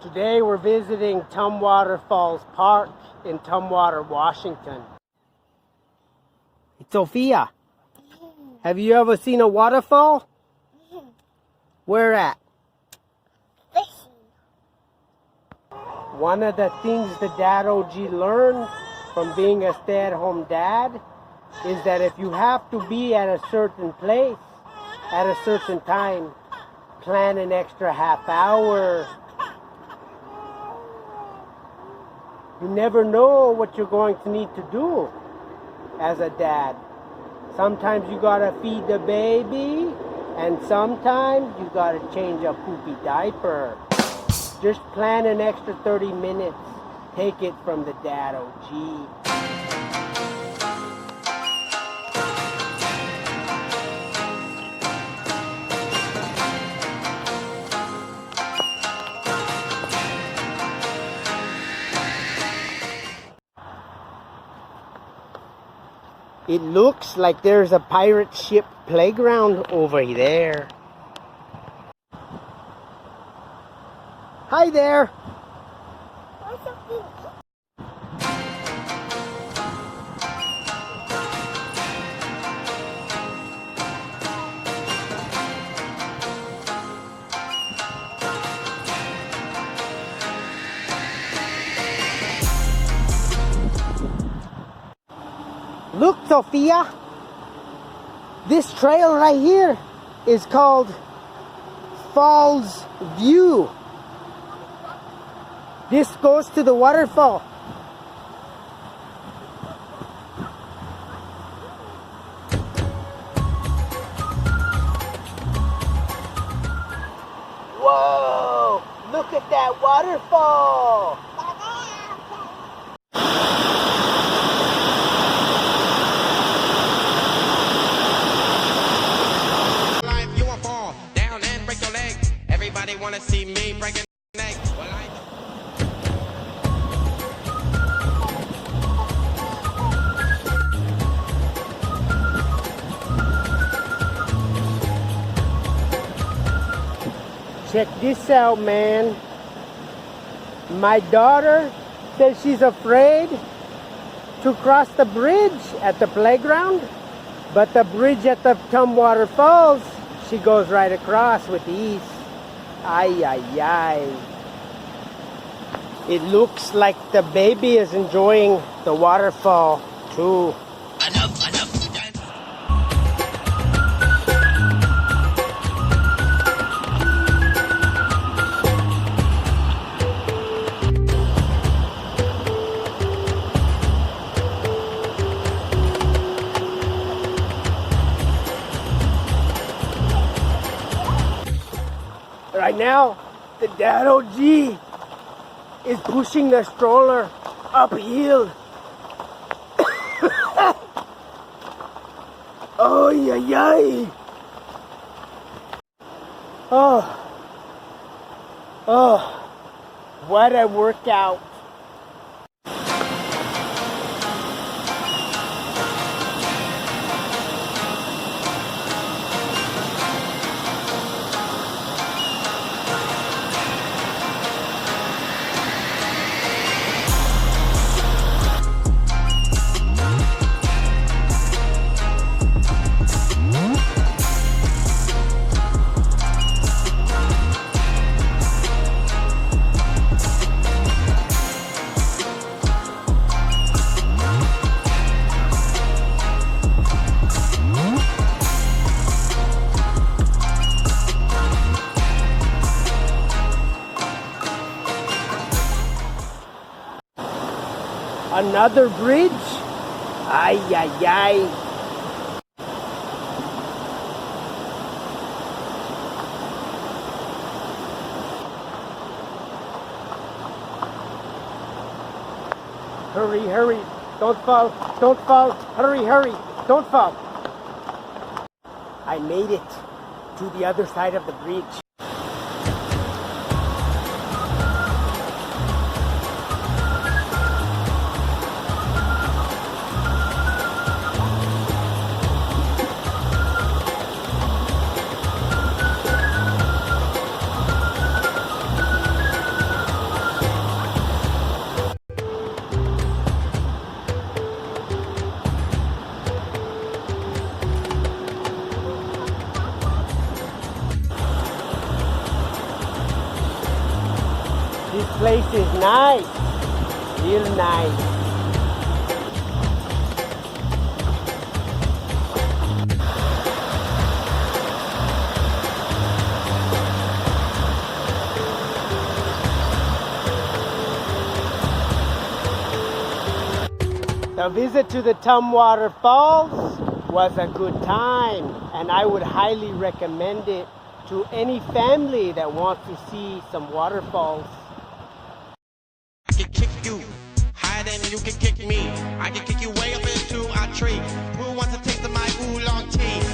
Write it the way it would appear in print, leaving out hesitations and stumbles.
Today we're visiting Tumwater Falls Park in Tumwater, Washington. Sophia, have you ever seen a waterfall? Where at? Fishing. One of the things the Dad OG learned from being a stay-at-home dad is that if you have to be at a certain place at a certain time, plan an extra half hour. You never know what you're going to need to do as a dad. Sometimes you gotta feed the baby, and sometimes you gotta change a poopy diaper. Just plan an extra 30 minutes. Take it from the Dad OG. It looks like there's a pirate ship playground over there. Hi there. What's up, dude? Look, Sophia. This trail right here is called Falls View. This goes to the waterfall. Whoa! Look at that waterfall! Life, you won't fall down and break your leg. Everybody wanna see me breaking neck. Well, Check this out, man. My daughter says she's afraid to cross the bridge at the playground, but the bridge at the Tumwater Falls, she goes right across with ease. Ay, ay, ay. It looks like the baby is enjoying the waterfall too. enough. Right now, the Dad OG is pushing the stroller uphill. Oh, yeah, yeah. Oh, what a workout. Another bridge? Ay, ay, ay. Hurry, hurry. Don't fall. Don't fall. Hurry, hurry. Don't fall. I made it to the other side of the bridge. place is nice, real nice. The visit to the Tumwater Falls was a good time, and I would highly recommend it to any family that wants to see some waterfalls. I can kick you higher than you can kick me. I can kick you way up into a tree. Who wants a taste of my oolong tea?